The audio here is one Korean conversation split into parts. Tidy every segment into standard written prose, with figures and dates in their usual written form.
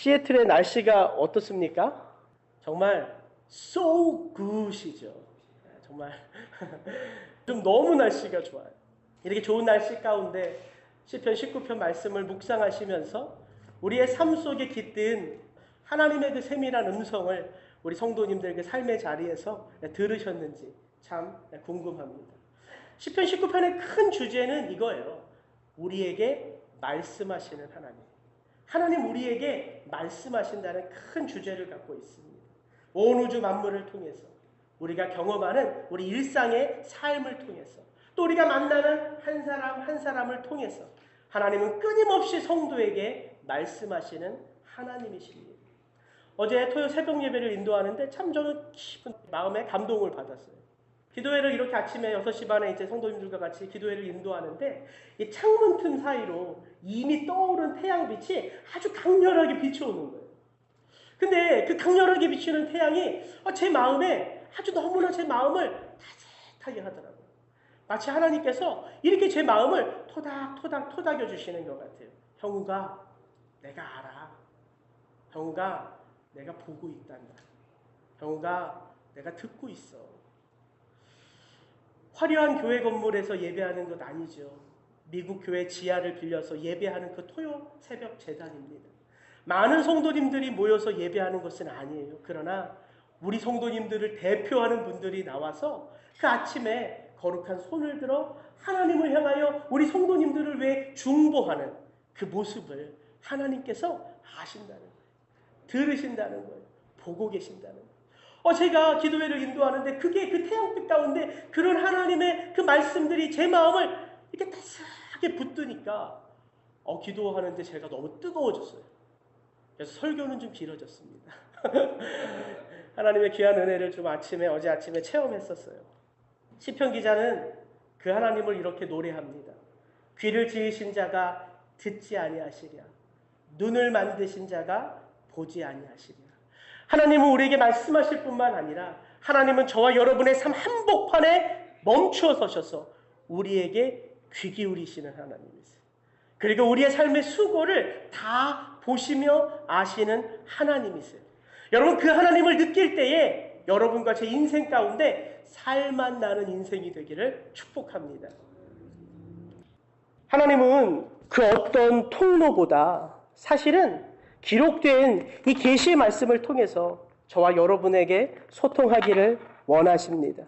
시애틀의 날씨가 어떻습니까? 정말 so good이죠. 정말 좀 너무 날씨가 좋아요. 이렇게 좋은 날씨 가운데 시편 19편 말씀을 묵상하시면서 우리의 삶 속에 깃든 하나님의 그 세밀한 음성을 우리 성도님들 그 삶의 자리에서 들으셨는지 참 궁금합니다. 시편 19편의 큰 주제는 이거예요. 우리에게 말씀하시는 하나님. 하나님 우리에게 말씀하신다는 큰 주제를 갖고 있습니다. 온 우주 만물을 통해서 우리가 경험하는 우리 일상의 삶을 통해서 또 우리가 만나는 한 사람 한 사람을 통해서 하나님은 끊임없이 성도에게 말씀하시는 하나님이십니다. 어제 토요 새벽 예배를 인도하는데 참 저는 깊은 마음에 감동을 받았어요. 기도회를 이렇게 아침에 6시 반에 이제 성도님들과 같이 기도회를 인도하는데 이 창문 틈 사이로 이미 떠오른 태양빛이 아주 강렬하게 비춰오는 거예요. 근데 그 강렬하게 비추는 태양이 제 마음에 아주 너무나 제 마음을 따뜻하게 하더라고요. 마치 하나님께서 이렇게 제 마음을 토닥토닥 토닥여 주시는 것 같아요. 형우가 내가 알아. 형우가 내가 보고 있단다. 형우가 내가 듣고 있어. 화려한 교회 건물에서 예배하는 것 아니죠. 미국 교회 지하를 빌려서 예배하는 그 토요 새벽 제단입니다. 많은 성도님들이 모여서 예배하는 것은 아니에요. 그러나 우리 성도님들을 대표하는 분들이 나와서 그 아침에 거룩한 손을 들어 하나님을 향하여 우리 성도님들을 위해 중보하는 그 모습을 하나님께서 아신다는 거예요. 들으신다는 거예요. 보고 계신다는 거예요. 제가 기도회를 인도하는데 그게 그 태양빛 가운데 그런 하나님의 그 말씀들이 제 마음을 이렇게 따스하게 붙드니까 기도하는데 제가 너무 뜨거워졌어요. 그래서 설교는 좀 길어졌습니다. 하나님의 귀한 은혜를 좀 어제 아침에 체험했었어요. 시편 기자는 그 하나님을 이렇게 노래합니다. 귀를 지으신 자가 듣지 아니하시랴. 눈을 만드신 자가 보지 아니하시랴. 하나님은 우리에게 말씀하실 뿐만 아니라 하나님은 저와 여러분의 삶 한복판에 멈추어 서셔서 우리에게 귀 기울이시는 하나님이세요. 그리고 우리의 삶의 수고를 다 보시며 아시는 하나님이세요. 여러분 그 하나님을 느낄 때에 여러분과 제 인생 가운데 살만 나는 인생이 되기를 축복합니다. 하나님은 그 어떤 통로보다 사실은 기록된 이 계시의 말씀을 통해서 저와 여러분에게 소통하기를 원하십니다.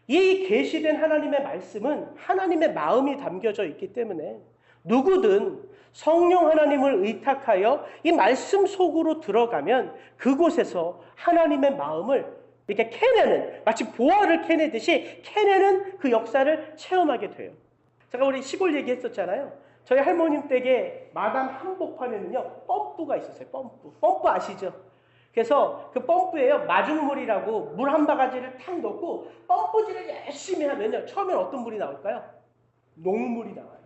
이 계시된 하나님의 말씀은 하나님의 마음이 담겨져 있기 때문에 누구든 성령 하나님을 의탁하여 이 말씀 속으로 들어가면 그곳에서 하나님의 마음을 이렇게 캐내는, 마치 보화를 캐내듯이 캐내는 그 역사를 체험하게 돼요. 제가 우리 시골 얘기했었잖아요. 저희 할머님 댁에 마당 한복판에는요 펌프가 있었어요. 펌프 아시죠? 그래서 그 펌프에요 마중물이라고 물 한 바가지를 탁 넣고 펌프질을 열심히 하면요 처음엔 어떤 물이 나올까요? 녹물이 나와요.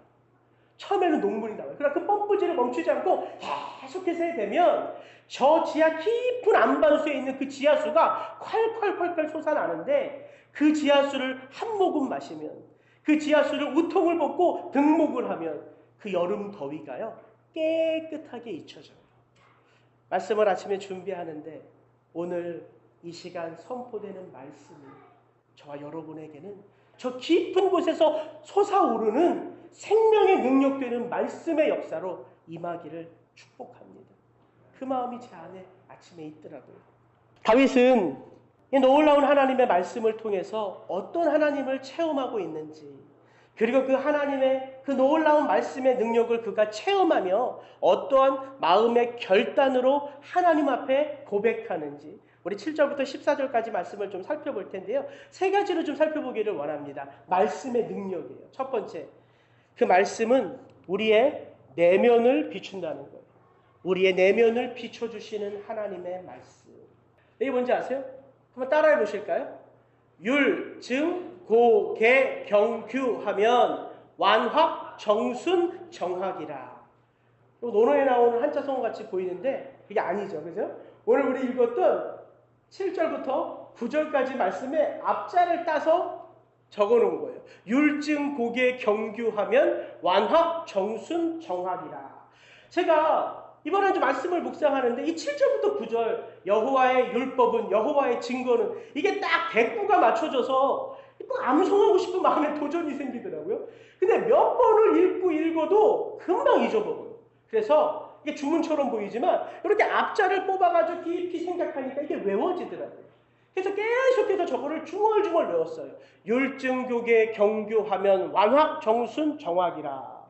처음에는 녹물이 나와요. 그러나 그 펌프질을 멈추지 않고 계속해서 해야 되면 저 지하 깊은 안반수에 있는 그 지하수가 콸콸콸콸 솟아나는데 그 지하수를 한 모금 마시면 그 지하수를 우통을 벗고 등목을 하면 그 여름 더위가요 깨끗하게 잊혀져요. 말씀을 아침에 준비하는데 오늘 이 시간 선포되는 말씀이 저와 여러분에게는 저 깊은 곳에서 솟아오르는 생명의 능력되는 말씀의 역사로 임하기를 축복합니다. 그 마음이 제 안에 아침에 있더라고요. 다윗은 이 놀라운 하나님의 말씀을 통해서 어떤 하나님을 체험하고 있는지 그리고 그 하나님의 그 놀라운 말씀의 능력을 그가 체험하며 어떠한 마음의 결단으로 하나님 앞에 고백하는지 우리 7절부터 14절까지 말씀을 좀 살펴볼 텐데요. 세 가지로 좀 살펴보기를 원합니다. 말씀의 능력이에요. 첫 번째, 그 말씀은 우리의 내면을 비춘다는 거예요. 우리의 내면을 비춰주시는 하나님의 말씀. 이게 뭔지 아세요? 한번 따라해 보실까요? 율, 증, 고, 개, 경규 하면 완화, 정순, 정학이라. 논어에 나오는 한자성어 같이 보이는데 그게 아니죠. 그죠? 오늘 우리 읽었던 7절부터 9절까지 말씀에 앞자를 따서 적어놓은 거예요. 율증, 고개, 경규하면 완화, 정순, 정학이라. 제가 이번에 좀 말씀을 묵상하는데 이 7절부터 9절 여호와의 율법은 여호와의 증거는 이게 딱 대꾸가 맞춰져서 암송하고 싶은 마음에 도전이 생기더라고요. 근데 몇 번을 읽어도 금방 잊어버려요. 그래서 이게 주문처럼 보이지만 이렇게 앞자를 뽑아가지고 깊이 생각하니까 이게 외워지더라고요. 그래서 계속해서 저거를 중얼중얼 외웠어요. 율증교계 경교하면 완확 정순 정확이라.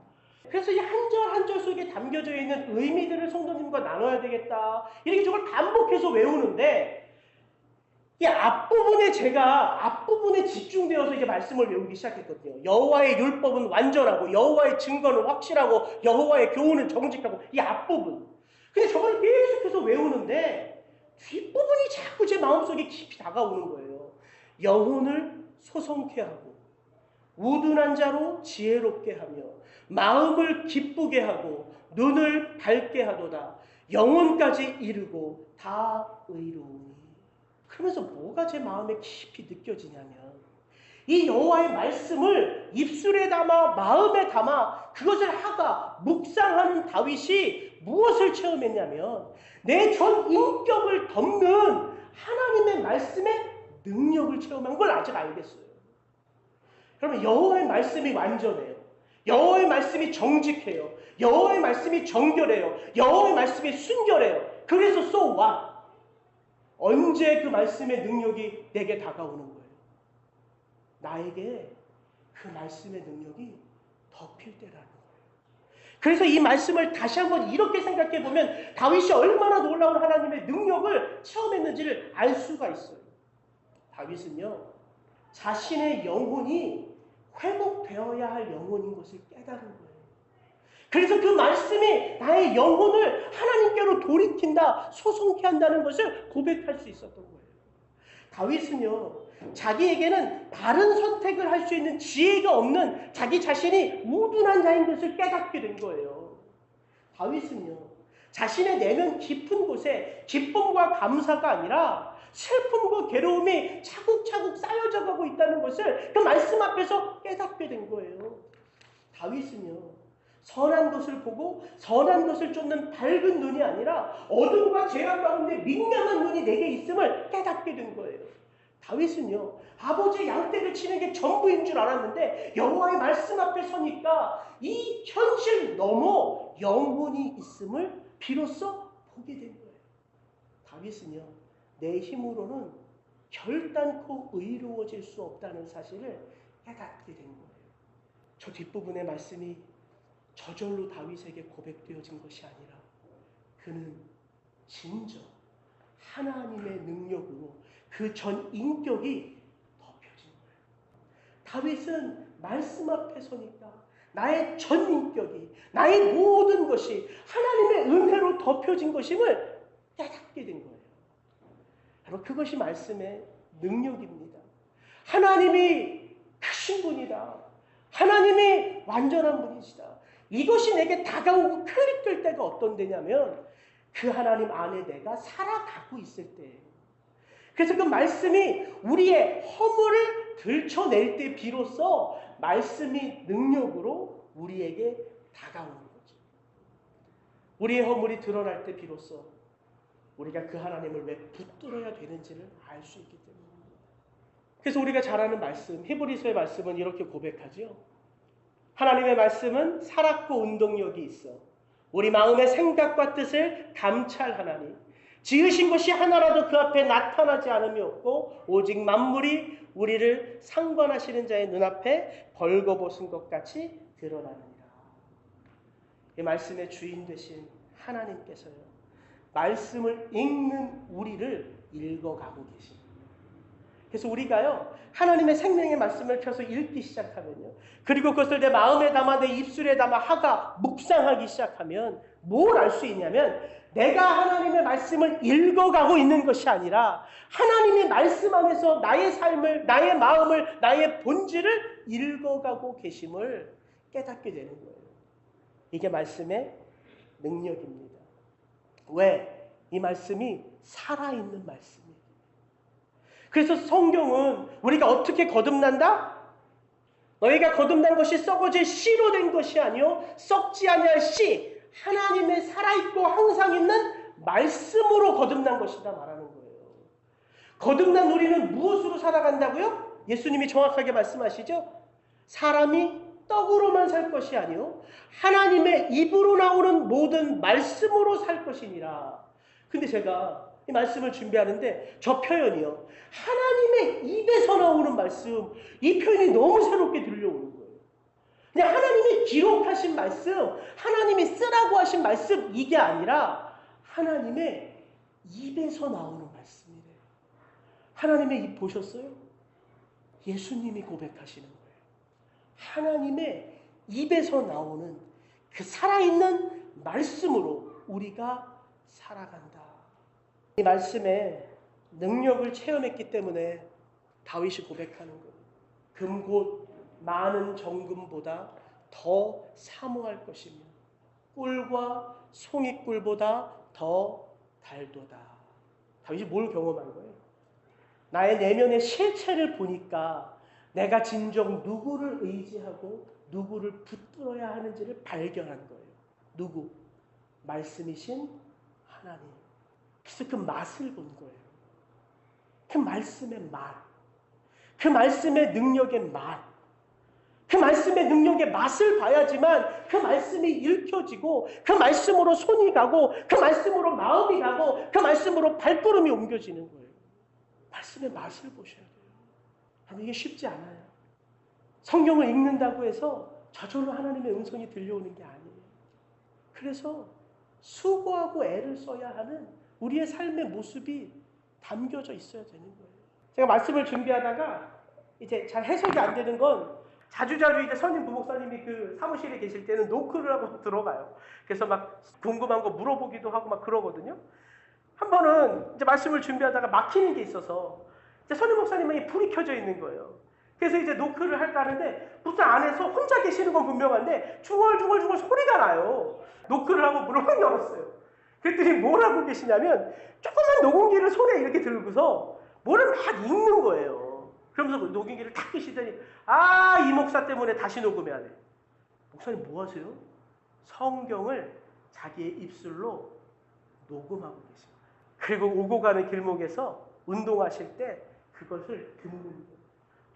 그래서 이 한 절 한 절 속에 담겨져 있는 의미들을 성도님과 나눠야 되겠다. 이렇게 저걸 반복해서 외우는데 이 앞부분에 제가 앞부분에 집중되어서 이제 말씀을 외우기 시작했거든요. 여호와의 율법은 완전하고 여호와의 증거는 확실하고 여호와의 교훈은 정직하고 이 앞부분. 근데 저걸 계속해서 외우는데 뒷부분이 자꾸 제 마음속에 깊이 다가오는 거예요. 영혼을 소성케 하고 우둔한 자로 지혜롭게 하며 마음을 기쁘게 하고 눈을 밝게 하도다. 영혼까지 이르고 다 의로우니. 그러면서 뭐가 제 마음에 깊이 느껴지냐면 이 여호와의 말씀을 입술에 담아 마음에 담아 그것을 하가 묵상하는 다윗이 무엇을 체험했냐면 내 전 인격을 덮는 하나님의 말씀의 능력을 체험한 걸 아직 알겠어요. 그러면 여호와의 말씀이 완전해요. 여호와의 말씀이 정직해요. 여호와의 말씀이 정결해요. 여호와의 말씀이 순결해요. 그래서 so what? 언제 그 말씀의 능력이 내게 다가오는 거예요? 나에게 그 말씀의 능력이 덮일 때라는 거예요. 그래서 이 말씀을 다시 한번 이렇게 생각해 보면 다윗이 얼마나 놀라운 하나님의 능력을 체험했는지를 알 수가 있어요. 다윗은요, 자신의 영혼이 회복되어야 할 영혼인 것을 깨달은 거예요. 그래서 그 말씀이 나의 영혼을 하나님께로 돌이킨다, 소송케 한다는 것을 고백할 수 있었던 거예요. 다윗은요, 자기에게는 다른 선택을 할 수 있는 지혜가 없는 자기 자신이 우둔한 자인 것을 깨닫게 된 거예요. 다윗은요, 자신의 내면 깊은 곳에 기쁨과 감사가 아니라 슬픔과 괴로움이 차곡차곡 쌓여져 가고 있다는 것을 그 말씀 앞에서 깨닫게 된 거예요. 다윗은요, 선한 것을 보고 선한 것을 쫓는 밝은 눈이 아니라 어둠과 죄악 가운데 민감한 눈이 내게 있음을 깨닫게 된 거예요. 다윗은요, 아버지의 양떼를 치는 게 전부인 줄 알았는데 여호와의 말씀 앞에 서니까 이 현실 넘어 영혼이 있음을 비로소 보게 된 거예요. 다윗은요, 내 힘으로는 결단코 의로워질 수 없다는 사실을 깨닫게 된 거예요. 저 뒷부분의 말씀이 저절로 다윗에게 고백되어진 것이 아니라 그는 진정 하나님의 능력으로 그 전 인격이 덮여진 거예요. 다윗은 말씀 앞에 서니까 나의 전 인격이, 나의 모든 것이 하나님의 은혜로 덮여진 것임을 깨닫게 된 거예요. 바로 그것이 말씀의 능력입니다. 하나님이 크신 분이다. 하나님이 완전한 분이시다. 이것이 내게 다가오고 클릭될 때가 어떤 데냐면 그 하나님 안에 내가 살아가고 있을 때예요. 그래서 그 말씀이 우리의 허물을 들춰낼 때 비로소 말씀이 능력으로 우리에게 다가오는 거죠. 우리의 허물이 드러날 때 비로소 우리가 그 하나님을 왜 붙들어야 되는지를 알 수 있기 때문입니다. 그래서 우리가 잘 아는 말씀, 히브리서의 말씀은 이렇게 고백하죠. 하나님의 말씀은 살았고 운동력이 있어 우리 마음의 생각과 뜻을 감찰하나니 지으신 것이 하나라도 그 앞에 나타나지 않음이 없고 오직 만물이 우리를 상관하시는 자의 눈앞에 벌거벗은 것 같이 드러나느니라. 이 말씀의 주인 되신 하나님께서요, 말씀을 읽는 우리를 읽어가고 계십니다. 그래서 우리가요, 하나님의 생명의 말씀을 펴서 읽기 시작하면요, 그리고 그것을 내 마음에 담아 내 입술에 담아 하가 묵상하기 시작하면 뭘 알 수 있냐면 내가 하나님의 말씀을 읽어가고 있는 것이 아니라 하나님이 말씀 안에서 나의 삶을, 나의 마음을, 나의 본질을 읽어가고 계심을 깨닫게 되는 거예요. 이게 말씀의 능력입니다. 왜? 이 말씀이 살아있는 말씀이에요. 그래서 성경은 우리가 어떻게 거듭난다? 너희가 거듭난 것이 썩어질 씨로 된 것이 아니요 썩지 아니할 씨, 하나님의 살아있고 항상 있는 말씀으로 거듭난 것이다 말하는 거예요. 거듭난 우리는 무엇으로 살아간다고요? 예수님이 정확하게 말씀하시죠. 사람이 떡으로만 살 것이 아니요 하나님의 입으로 나오는 모든 말씀으로 살 것이니라. 근데 제가 이 말씀을 준비하는데 저 표현이요, 하나님의 입에서 나오는 말씀, 이 표현이 너무 새롭게 들려오는 거예요. 그냥 하나님이 기록하신 말씀, 하나님이 쓰라고 하신 말씀, 이게 아니라 하나님의 입에서 나오는 말씀이래요. 하나님의 입 보셨어요? 예수님이 고백하시는 거예요. 하나님의 입에서 나오는 그 살아있는 말씀으로 우리가 살아간다. 이 말씀에 능력을 체험했기 때문에 다윗이 고백하는 거예요. 금곧 많은 정금보다 더 사모할 것이며 꿀과 송이꿀보다 더 달도다. 다윗이 뭘 경험한 거예요? 나의 내면의 실체를 보니까 내가 진정 누구를 의지하고 누구를 붙들어야 하는지를 발견한 거예요. 누구? 말씀이신 하나님. 그래서 그 맛을 본 거예요. 그 말씀의 맛. 그 말씀의 능력의 맛. 그 말씀의 능력의 맛을 봐야지만 그 말씀이 읽혀지고 그 말씀으로 손이 가고 그 말씀으로 마음이 가고 그 말씀으로 발걸음이 옮겨지는 거예요. 말씀의 맛을 보셔야 돼요. 이게 쉽지 않아요. 성경을 읽는다고 해서 저절로 하나님의 음성이 들려오는 게 아니에요. 그래서 수고하고 애를 써야 하는 우리의 삶의 모습이 담겨져 있어야 되는 거예요. 제가 말씀을 준비하다가 이제 잘 해석이 안 되는 건 자주자주 이제 선임 부목사님이 그 사무실에 계실 때는 노크를 하고 들어가요. 그래서 막 궁금한 거 물어보기도 하고 막 그러거든요. 한 번은 이제 말씀을 준비하다가 막히는 게 있어서 이제 선임 목사님이 불이 켜져 있는 거예요. 그래서 이제 노크를 할까 하는데 무슨 안에서 혼자 계시는 건 분명한데 중얼중얼 소리가 나요. 노크를 하고 문을 확 열었어요. 그랬더니 뭘 하고 계시냐면 조그만 녹음기를 손에 이렇게 들고서 뭐를 막 읽는 거예요. 그러면서 녹음기를 탁 끄시더니 이 목사 때문에 다시 녹음해야 돼. 목사님 뭐 하세요? 성경을 자기의 입술로 녹음하고 계십니다. 그리고 오고 가는 길목에서 운동하실 때 그것을 듣는 거예요.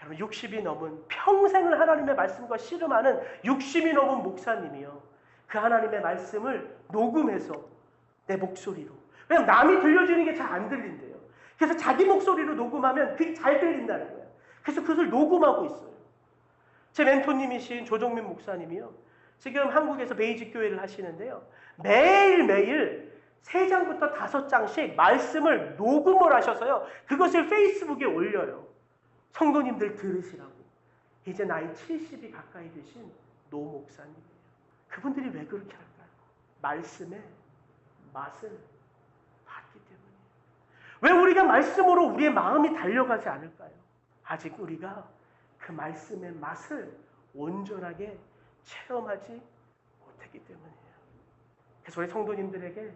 여러분 60이 넘은 평생을 하나님의 말씀과 씨름하는 60이 넘은 목사님이요. 그 하나님의 말씀을 녹음해서 내 목소리로. 왜냐면 남이 들려주는 게 잘 안 들린대요. 그래서 자기 목소리로 녹음하면 그게 잘 들린다는 거예요. 그래서 그것을 녹음하고 있어요. 제 멘토님이신 조정민 목사님이요. 지금 한국에서 베이직 교회를 하시는데요. 매일매일 3장부터 5장씩 말씀을 녹음을 하셔서요. 그것을 페이스북에 올려요. 성도님들 들으시라고. 이제 나이 70이 가까이 되신 노 목사님이에요. 그분들이 왜 그렇게 할까요? 말씀의 맛을 봤기 때문이에요. 왜 우리가 말씀으로 우리의 마음이 달려가지 않을까요? 아직 우리가 그 말씀의 맛을 온전하게 체험하지 못했기 때문이에요. 그래서 우리 성도님들에게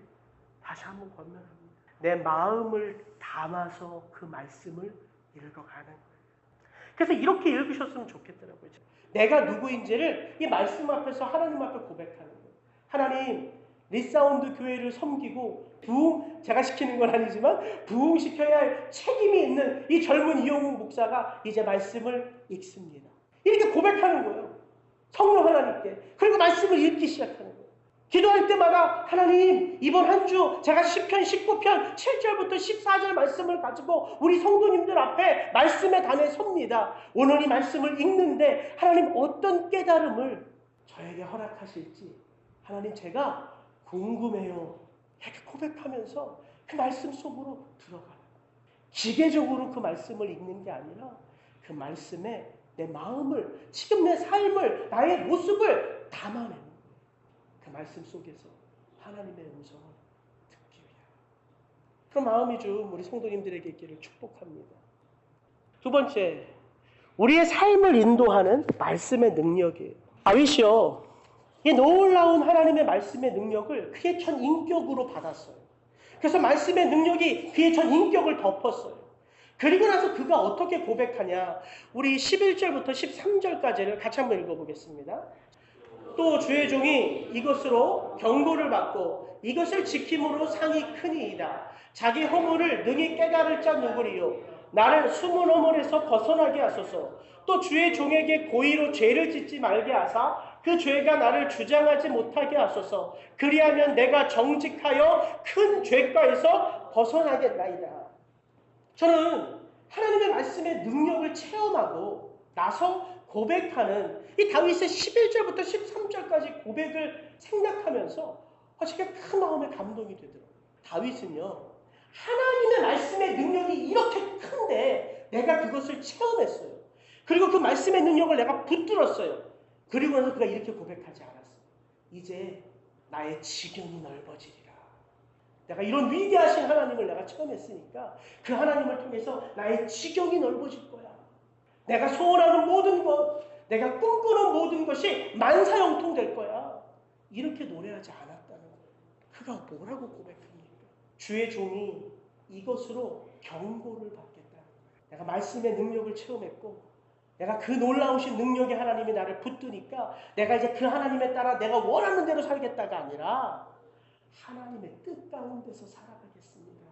다시 한번 권면합니다. 내 마음을 담아서 그 말씀을 읽어가는 거예요. 그래서 이렇게 읽으셨으면 좋겠더라고요. 내가 누구인지를 이 말씀 앞에서 하나님 앞에 고백하는 거예요. 하나님, 리사운드 교회를 섬기고 제가 시키는 건 아니지만 부흥시켜야 할 책임이 있는 이 젊은 이용욱 목사가 이제 말씀을 읽습니다. 이렇게 고백하는 거예요. 성령 하나님께. 그리고 말씀을 읽기 시작하는 거예요. 기도할 때마다 하나님, 이번 한 주 제가 시편 19편 7절부터 14절 말씀을 가지고 우리 성도님들 앞에 말씀의 단에 섭니다. 오늘 이 말씀을 읽는데 하나님 어떤 깨달음을 저에게 허락하실지 하나님 제가 궁금해요. 이렇게 고백하면서 그 말씀 속으로 들어가요. 기계적으로 그 말씀을 읽는 게 아니라 그 말씀에 내 마음을, 지금 내 삶을, 나의 모습을 담아내는 거예요. 그 말씀 속에서 하나님의 음성을 듣기 위하여. 그런 마음이 좀 우리 성도님들에게 있기를 축복합니다. 두 번째, 우리의 삶을 인도하는 말씀의 능력이에요. 다윗이요, 이 놀라운 하나님의 말씀의 능력을 그의 전 인격으로 받았어요. 그래서 말씀의 능력이 그의 전 인격을 덮었어요. 그리고 나서 그가 어떻게 고백하냐. 우리 11절부터 13절까지를 같이 한번 읽어보겠습니다. 또 주의 종이 이것으로 경고를 받고 이것을 지킴으로 상이 크니이다. 자기 허물을 능히 깨달을 자 누구리요. 나를 숨은 허물에서 벗어나게 하소서. 또 주의 종에게 고의로 죄를 짓지 말게 하사 그 죄가 나를 주장하지 못하게 하소서. 그리하면 내가 정직하여 큰 죄가에서 벗어나겠나이다. 저는 하나님의 말씀의 능력을 체험하고 나서 고백하는 이 다윗의 11절부터 13절까지 고백을 생각하면서 제가 큰 마음의 감동이 되더라고요. 다윗은요, 하나님의 말씀의 능력이 이렇게 큰데 내가 그것을 체험했어요. 그리고 그 말씀의 능력을 내가 붙들었어요. 그리고 나서 그가 이렇게 고백하지 않았어요. 이제 나의 지경이 넓어지리라. 내가 이런 위대하신 하나님을 내가 체험했으니까 그 하나님을 통해서 나의 지경이 넓어질 거야. 내가 소원하는 모든 것, 내가 꿈꾸는 모든 것이 만사형통될 거야. 이렇게 노래하지 않았다는 거예요. 그가 뭐라고 고백합니까? 주의 종이 이것으로 경고를 받겠다는 거예요. 내가 말씀의 능력을 체험했고 내가 그 놀라우신 능력의 하나님이 나를 붙드니까 내가 이제 그 하나님에 따라 내가 원하는 대로 살겠다가 아니라 하나님의 뜻 가운데서 살아가겠습니다.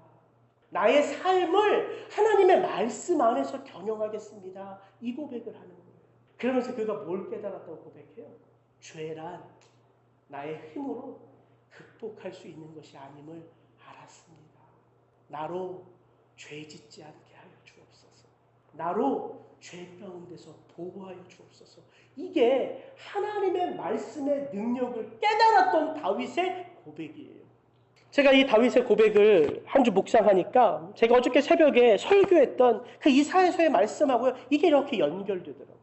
나의 삶을 하나님의 말씀 안에서 경영하겠습니다. 이 고백을 하는 거예요. 그러면서 그가 뭘 깨달았다고 고백해요? 죄란 나의 힘으로 극복할 수 있는 것이 아님을 알았습니다. 나로 죄 짓지 않게 하여 주옵소서. 나로 죄 가운데서 보호하여 주옵소서. 이게 하나님의 말씀의 능력을 깨달았던 다윗의 고백이에요. 제가 이 다윗의 고백을 한 주 묵상하니까 제가 어저께 새벽에 설교했던 그 이사야서의 말씀하고요, 이게 이렇게 연결되더라고요.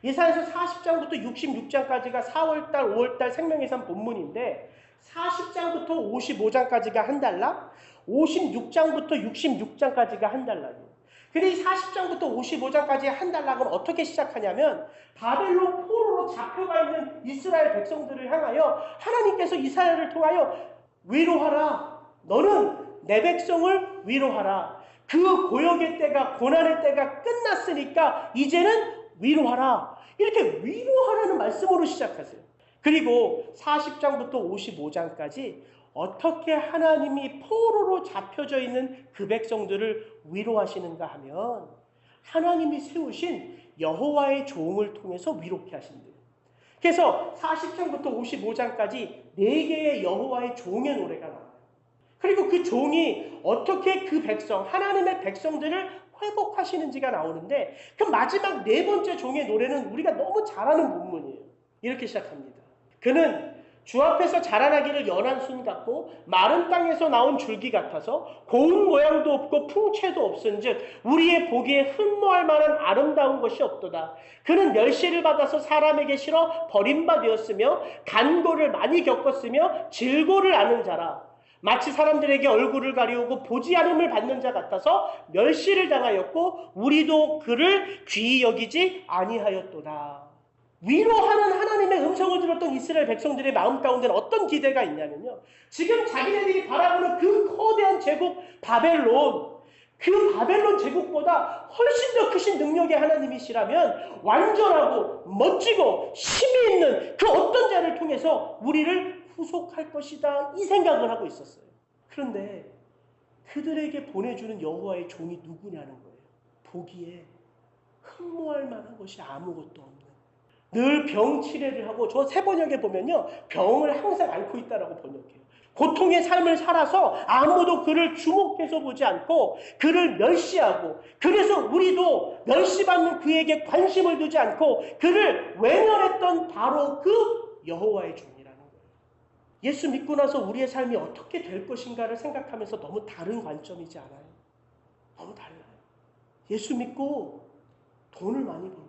이사야서 40장부터 66장까지가 4월달, 5월달 생명의 삶 본문인데 40장부터 55장까지가 한 달락, 56장부터 66장까지가 한 달락이에요. 근데 이 40장부터 55장까지의 한 달락은 어떻게 시작하냐면 바벨론 포로로 잡혀가 있는 이스라엘 백성들을 향하여 하나님께서 이사야를 통하여 위로하라. 너는 내 백성을 위로하라. 그 고역의 때가, 고난의 때가 끝났으니까 이제는 위로하라. 이렇게 위로하라는 말씀으로 시작하세요. 그리고 40장부터 55장까지 어떻게 하나님이 포로로 잡혀져 있는 그 백성들을 위로하시는가 하면 하나님이 세우신 여호와의 종을 통해서 위롭게 하신대요. 그래서 40장부터 55장까지 4개의 여호와의 종의 노래가 나와요. 그리고 그 종이 어떻게 그 백성, 하나님의 백성들을 회복하시는지가 나오는데 그 마지막 4번째 종의 노래는 우리가 너무 잘 아는 본문이에요. 이렇게 시작합니다. 그는 주 앞에서 자라나기를 연한 순 같고 마른 땅에서 나온 줄기 같아서 고운 모양도 없고 풍채도 없은즉 우리의 보기에 흠모할 만한 아름다운 것이 없도다. 그는 멸시를 받아서 사람에게 실어 버림받았으며 간고를 많이 겪었으며 질고를 아는 자라. 마치 사람들에게 얼굴을 가리우고 보지 않음을 받는 자 같아서 멸시를 당하였고 우리도 그를 귀히 여기지 아니하였도다. 위로하는 하나님의 음성을 들었던 이스라엘 백성들의 마음 가운데는 어떤 기대가 있냐면요, 지금 자기네들이 바라보는 그 거대한 제국 바벨론, 그 바벨론 제국보다 훨씬 더 크신 능력의 하나님이시라면 완전하고 멋지고 힘이 있는 그 어떤 자를 통해서 우리를 후속할 것이다, 이 생각을 하고 있었어요. 그런데 그들에게 보내주는 여호와의 종이 누구냐는 거예요. 보기에 흠모할 만한 것이 아무것도 없는, 늘 병치레를 하고, 저 새번역에 보면요, 병을 항상 앓고 있다라고 번역해요. 고통의 삶을 살아서 아무도 그를 주목해서 보지 않고 그를 멸시하고, 그래서 우리도 멸시받는 그에게 관심을 두지 않고 그를 외면했던 바로 그 여호와의 종이라는 거예요. 예수 믿고 나서 우리의 삶이 어떻게 될 것인가를 생각하면서 너무 다른 관점이지 않아요? 너무 달라요. 예수 믿고 돈을 많이 벌고,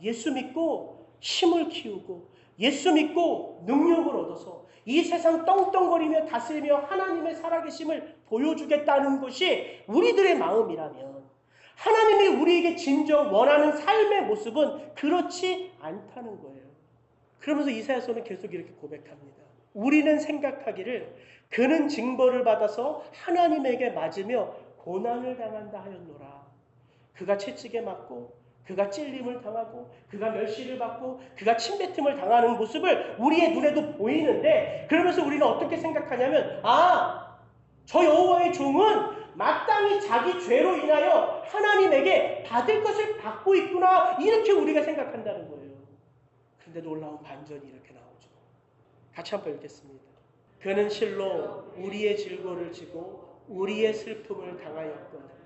예수 믿고 힘을 키우고, 예수 믿고 능력을 얻어서 이 세상 떵떵거리며 다스리며 하나님의 살아계심을 보여주겠다는 것이 우리들의 마음이라면, 하나님이 우리에게 진정 원하는 삶의 모습은 그렇지 않다는 거예요. 그러면서 이사야서는 계속 이렇게 고백합니다. 우리는 생각하기를 그는 징벌을 받아서 하나님에게 맞으며 고난을 당한다 하였노라. 그가 채찍에 맞고 그가 찔림을 당하고 그가 멸시를 받고 그가 침뱉음을 당하는 모습을 우리의 눈에도 보이는데, 그러면서 우리는 어떻게 생각하냐면, 저 여호와의 종은 마땅히 자기 죄로 인하여 하나님에게 받을 것을 받고 있구나, 이렇게 우리가 생각한다는 거예요. 그런데 놀라운 반전이 이렇게 나오죠. 같이 한번 읽겠습니다. 그는 실로 우리의 질고를 지고 우리의 슬픔을 당하였거늘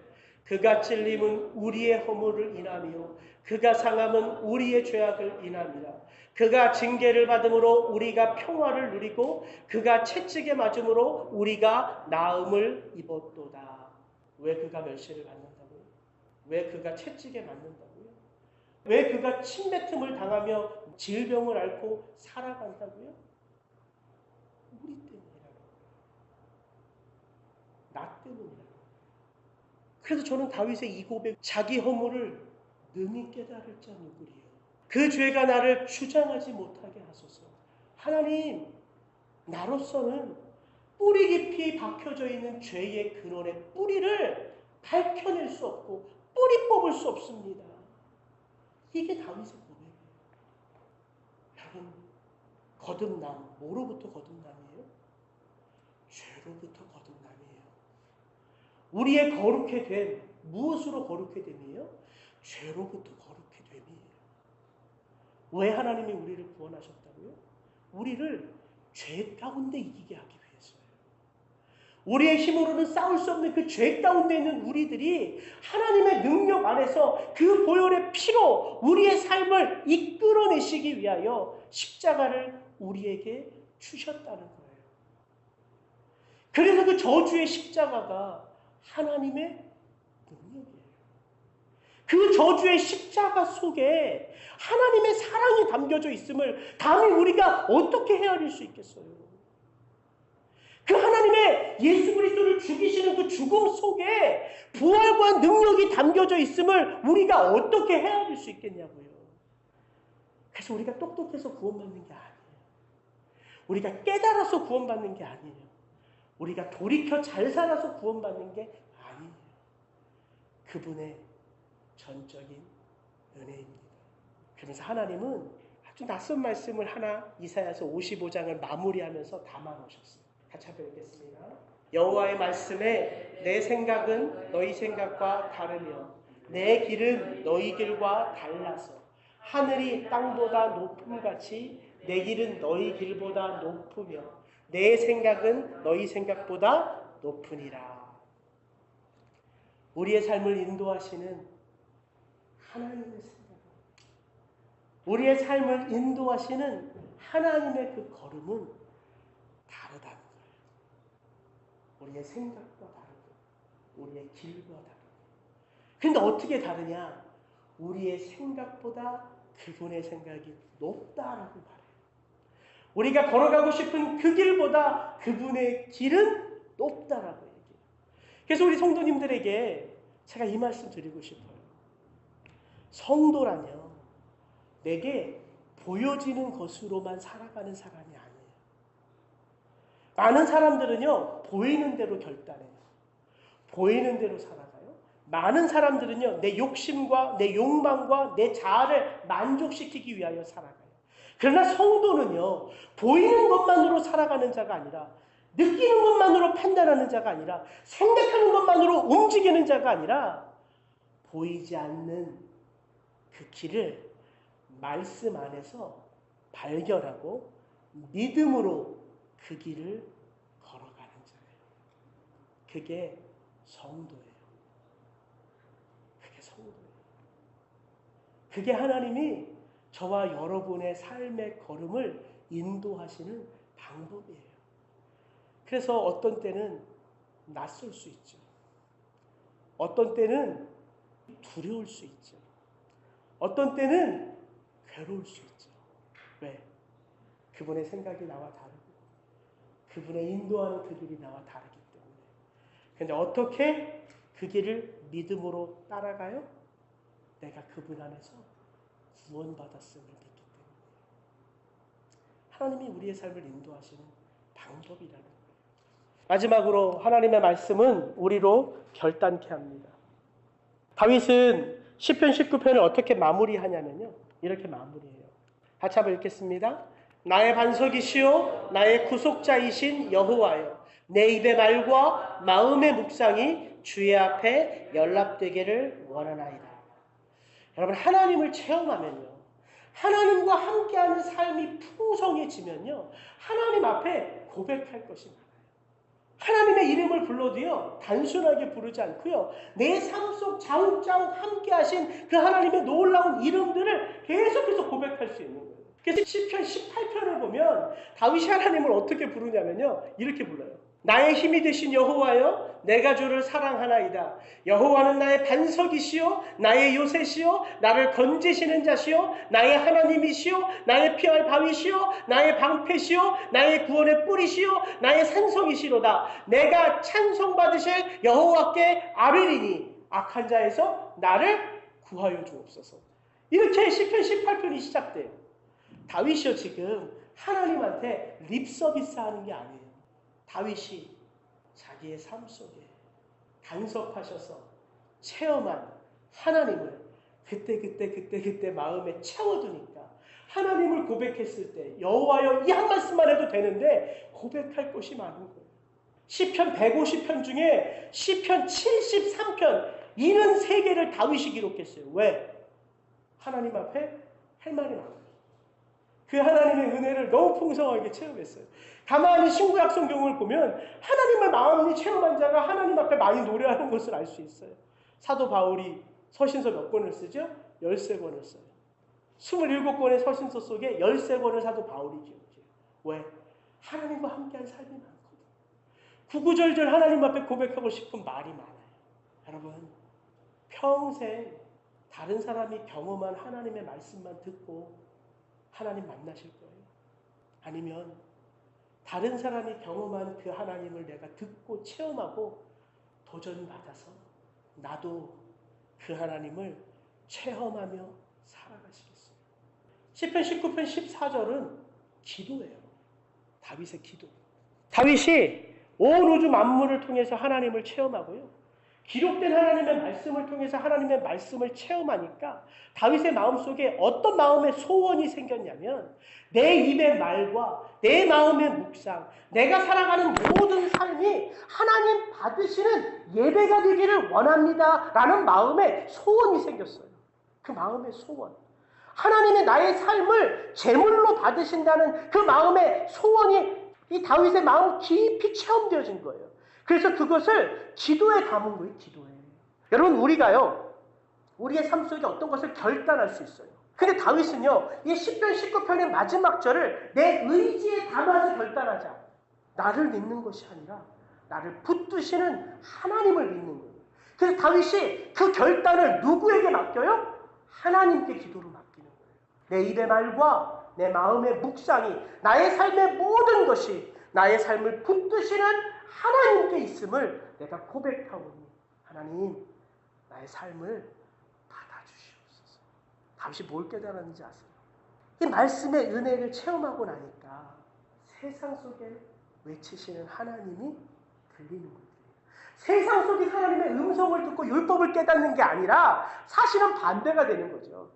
그가 찔림은 우리의 허물을 인하며 그가 상함은 우리의 죄악을 인함이라. 그가 징계를 받음으로 우리가 평화를 누리고 그가 채찍에 맞음으로 우리가 나음을 입었도다. 왜 그가 멸시를 받는다고요? 왜 그가 채찍에 맞는다고요? 왜 그가 침뱉음을 당하며 질병을 앓고 살아간다고요? 우리 때문이라고. 나 때문이라고. 그래서 저는 다윗의 이 고백, 자기 허물을 능히 깨달을 자 누구리요? 그 죄가 나를 주장하지 못하게 하소서. 하나님, 나로서는 뿌리 깊이 박혀져 있는 죄의 근원의 뿌리를 밝혀낼 수 없고 뿌리 뽑을 수 없습니다. 이게 다윗의 고백이에요. 여러분, 거듭남, 뭐로부터 거듭남이에요? 죄로부터 거듭남이에요. 우리의 거룩해 됨, 무엇으로 거룩해 됨이에요? 죄로부터 거룩해 됨이에요. 왜 하나님이 우리를 구원하셨다고요? 우리를 죄 가운데 이기게 하기 위해서요. 우리의 힘으로는 싸울 수 없는 그 죄 가운데 있는 우리들이 하나님의 능력 안에서 그 보혈의 피로 우리의 삶을 이끌어내시기 위하여 십자가를 우리에게 주셨다는 거예요. 그래서 그 저주의 십자가가 하나님의 능력이에요. 그 저주의 십자가 속에 하나님의 사랑이 담겨져 있음을 감히 우리가 어떻게 헤아릴 수 있겠어요? 그 하나님의 예수 그리스도를 죽이시는 그 죽음 속에 부활과 능력이 담겨져 있음을 우리가 어떻게 헤아릴 수 있겠냐고요. 그래서 우리가 똑똑해서 구원받는 게 아니에요. 우리가 깨달아서 구원받는 게 아니에요. 우리가 돌이켜 잘 살아서 구원받는 게 아니에요. 그분의 전적인 은혜입니다. 그러면서 하나님은 아주 낯선 말씀을 하나 이사야서 55장을 마무리하면서 담아놓으셨어요. 같이 한번 읽겠습니다. 여호와의 말씀에 내 생각은 너희 생각과 다르며 내 길은 너희 길과 달라서 하늘이 땅보다 높음같이 내 길은 너희 길보다 높으며 내 생각은 너희 생각보다 높으니라. 우리의 삶을 인도하시는 하나님의 생각, 우리의 삶을 인도하시는 하나님의 그 걸음은 다르다는 거예요. 우리의 생각과 다르고 우리의 길과 다르고. 근데 어떻게 다르냐? 우리의 생각보다 그분의 생각이 높다라고 말해요. 우리가 걸어가고 싶은 그 길보다 그분의 길은 높다라고 얘기해요. 그래서 우리 성도님들에게 제가 이 말씀 드리고 싶어요. 성도라뇨, 내게 보여지는 것으로만 살아가는 사람이 아니에요. 많은 사람들은요, 보이는 대로 결단해요. 보이는 대로 살아가요. 많은 사람들은요, 내 욕심과 내 욕망과 내 자아를 만족시키기 위하여 살아가요. 그러나 성도는요, 보이는 것만으로 살아가는 자가 아니라, 느끼는 것만으로 판단하는 자가 아니라, 생각하는 것만으로 움직이는 자가 아니라, 보이지 않는 그 길을 말씀 안에서 발견하고 믿음으로 그 길을 걸어가는 자예요. 그게 성도예요. 그게 성도예요. 그게 하나님이 저와 여러분의 삶의 걸음을 인도하시는 방법이에요. 그래서 어떤 때는 낯설 수 있죠. 어떤 때는 두려울 수 있죠. 어떤 때는 괴로울 수 있죠. 왜? 그분의 생각이 나와 다르고 그분의 인도하는 그 길이 나와 다르기 때문에. 그런데 어떻게 그 길을 믿음으로 따라가요? 내가 그분 안에서 구원받았음을 믿기 때문에. 하나님이 우리의 삶을 인도하시는 방법이라는 거예요. 마지막으로 하나님의 말씀은 우리로 결단케 합니다. 다윗은 시편 19편을 어떻게 마무리하냐면요. 이렇게 마무리해요. 같이 한번 읽겠습니다. 나의 반석이시요 나의 구속자이신 여호와여, 내 입의 말과 마음의 묵상이 주의 앞에 연락되기를 원하나이다. 여러분, 하나님을 체험하면요, 하나님과 함께하는 삶이 풍성해지면요, 하나님 앞에 고백할 것이 많아요. 하나님의 이름을 불러도요, 단순하게 부르지 않고요, 내 삶 속 자욱자욱 함께하신 그 하나님의 놀라운 이름들을 계속해서 고백할 수 있는 거예요. 그래서 시편 18편을 보면 다윗이 하나님을 어떻게 부르냐면요, 이렇게 불러요. 나의 힘이 되신 여호와여, 내가 주를 사랑하나이다. 여호와는 나의 반석이시요 나의 요새시요 나를 건지시는 자시요 나의 하나님이시요 나의 피할 바위시요 나의 방패시요 나의 구원의 뿌리시요 나의 산성이시로다. 내가 찬송받으실 여호와께 아뢰리니 악한 자에서 나를 구하여 주옵소서. 이렇게 시편 18편이 시작돼요. 다윗이요, 지금 하나님한테 립서비스 하는 게 아니에요. 다윗이 자기의 삶 속에 간섭하셔서 체험한 하나님을 그때 마음에 채워두니까 하나님을 고백했을 때 여호와여, 이 한 말씀만 해도 되는데 고백할 것이 많은 거예요. 시편 150편 중에 시편 73편 73개를 다윗이 기록했어요. 왜? 하나님 앞에 할 말이 많아요. 그 하나님의 은혜를 너무 풍성하게 체험했어요. 가만히 신구약 성경을 보면 하나님을 마음이 체험한 자가 하나님 앞에 많이 노래하는 것을 알 수 있어요. 사도 바울이 서신서 몇 권을 쓰죠? 13권을 써요. 27권의 서신서 속에 13권을 사도 바울이 기록해요. 왜? 하나님과 함께한 삶이 많거든. 구구절절 하나님 앞에 고백하고 싶은 말이 많아요. 여러분, 평생 다른 사람이 경험한 하나님의 말씀만 듣고 하나님 만나실 거예요? 아니면 다른 사람이 경험한 그 하나님을 내가 듣고 체험하고 도전받아서 나도 그 하나님을 체험하며 살아가시겠어요? 시편 19편 14절은 기도예요. 다윗의 기도. 다윗이 온 우주 만물을 통해서 하나님을 체험하고요, 기록된 하나님의 말씀을 통해서 하나님의 말씀을 체험하니까 다윗의 마음속에 어떤 마음의 소원이 생겼냐면, 내 입의 말과 내 마음의 묵상, 내가 살아가는 모든 삶이 하나님 받으시는 예배가 되기를 원합니다 라는 마음의 소원이 생겼어요. 그 마음의 소원, 하나님의 나의 삶을 제물로 받으신다는 그 마음의 소원이 이 다윗의 마음 깊이 체험되어진 거예요. 그래서 그것을 기도에 담은 거예요. 기도에. 여러분, 우리가요, 우리의 삶 속에 어떤 것을 결단할 수 있어요. 근데 다윗은요, 이 시편 19편의 마지막 절을 내 의지에 담아서 결단하자. 나를 믿는 것이 아니라 나를 붙드시는 하나님을 믿는 거예요. 그래서 다윗이 그 결단을 누구에게 맡겨요? 하나님께 기도로 맡기는 거예요. 내 입의 말과 내 마음의 묵상이, 나의 삶의 모든 것이 나의 삶을 붙드시는 하나님께 있음을 내가 고백하오니 하나님, 나의 삶을 받아주시옵소서. 다윗이 뭘 깨달았는지 아세요? 이 말씀의 은혜를 체험하고 나니까 세상 속에 외치시는 하나님이 들리는 거예요. 세상 속에 하나님의 음성을 듣고 율법을 깨닫는 게 아니라 사실은 반대가 되는 거죠.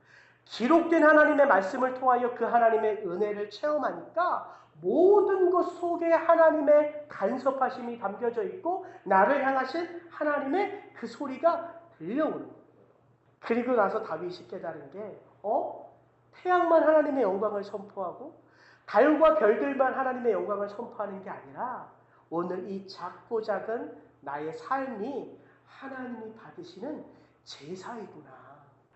기록된 하나님의 말씀을 통하여 그 하나님의 은혜를 체험하니까 모든 것 속에 하나님의 간섭하심이 담겨져 있고 나를 향하신 하나님의 그 소리가 들려오는 거예요. 그리고 나서 다윗이 깨달은 게 태양만 하나님의 영광을 선포하고 달과 별들만 하나님의 영광을 선포하는 게 아니라 오늘 이 작고 작은 나의 삶이 하나님이 받으시는 제사이구나.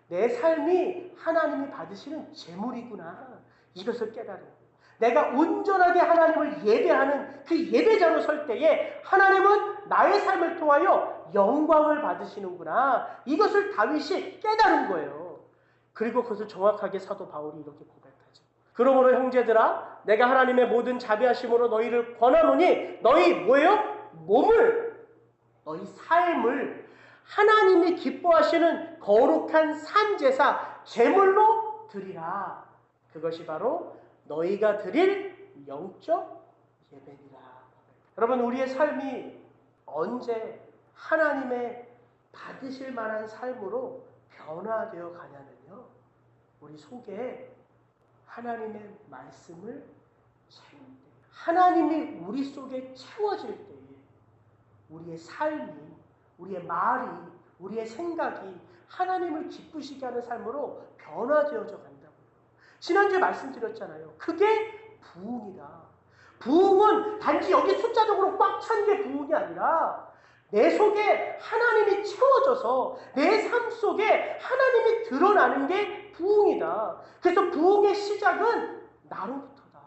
내 삶이 하나님이 받으시는 제물이구나. 이것을 깨달은 거예요. 내가 온전하게 하나님을 예배하는 그 예배자로 설 때에 하나님은 나의 삶을 통하여 영광을 받으시는구나. 이것을 다윗이 깨달은 거예요. 그리고 그것을 정확하게 사도 바울이 이렇게 고백하죠. 그러므로 형제들아, 내가 하나님의 모든 자비하심으로 너희를 권하노니 너희 뭐예요? 몸을, 너희 삶을 하나님이 기뻐하시는 거룩한 산제사, 제물로 드리라. 그것이 바로 너희가 드릴 영적 예배니라. 여러분, 우리의 삶이 언제 하나님의 받으실 만한 삶으로 변화되어 가냐면요, 우리 속에 하나님의 말씀을 채울 때, 하나님이 우리 속에 채워질 때에 우리의 삶이, 우리의 말이, 우리의 생각이 하나님을 기쁘시게 하는 삶으로 변화되어져 간다고요. 지난주에 말씀드렸잖아요. 그게 부흥이다. 부흥은 단지 여기 숫자적으로 꽉 찬 게 부흥이 아니라 내 속에 하나님이 채워져서 내 삶 속에 하나님이 드러나는 게 부흥이다. 그래서 부흥의 시작은 나로부터다.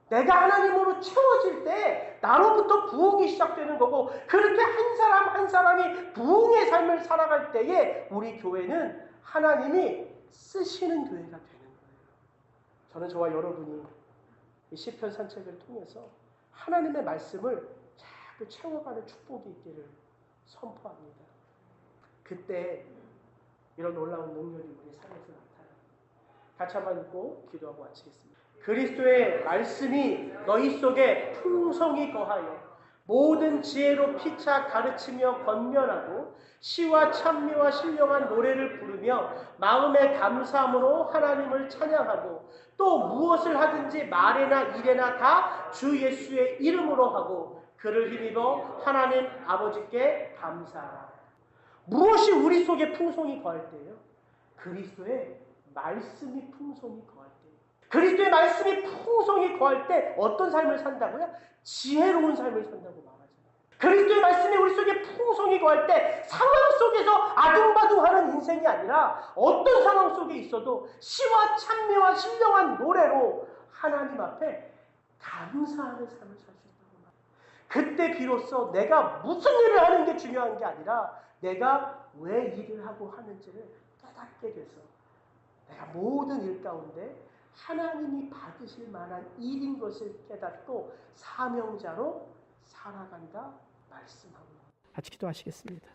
내가 하나님으로 채워질 때 나로부터 부흥이 시작되는 거고, 그렇게 한 사람 한 사람이 부흥의 삶을 살아갈 때에 우리 교회는 하나님이 쓰시는 교회가 되는 거예요. 저는 저와 여러분이 이 시편 산책을 통해서 하나님의 말씀을 자꾸 채워가는 축복이 있기를 선포합니다. 그때 이런 놀라운 능력이 우리 삶에서 나타나요. 같이 한번 읽고 기도하고 마치겠습니다. 그리스도의 말씀이 너희 속에 풍성히 거하여 모든 지혜로 피차 가르치며 권면하고 시와 찬미와 신령한 노래를 부르며 마음의 감사함으로 하나님을 찬양하고 또 무엇을 하든지 말이나 일에나 다 주 예수의 이름으로 하고 그를 힘입어 하나님 아버지께 감사하라. 무엇이 우리 속에 풍성히 거할 때예요? 그리스도의 말씀이 풍성히 거할 때. 그리스도의 말씀이 풍성히 거할 때 어떤 삶을 산다고요? 지혜로운 삶을 산다고 말하잖아요. 그리스도의 말씀이 우리 속에 풍성히 거할 때 상황 속에서 아둥바둥하는 인생이 아니라 어떤 상황 속에 있어도 시와 찬미와 신령한 노래로 하나님 앞에 감사하는 삶을 살 수 있다고 말해요. 그때 비로소 내가 무슨 일을 하는 게 중요한 게 아니라 내가 왜 일을 하고 하는지를 깨닫게 돼서 내가 모든 일 가운데 하나님이 받으실 만한 일인 것을 깨닫고 사명자로 살아간다 말씀하고 같이 기도하시겠습니다.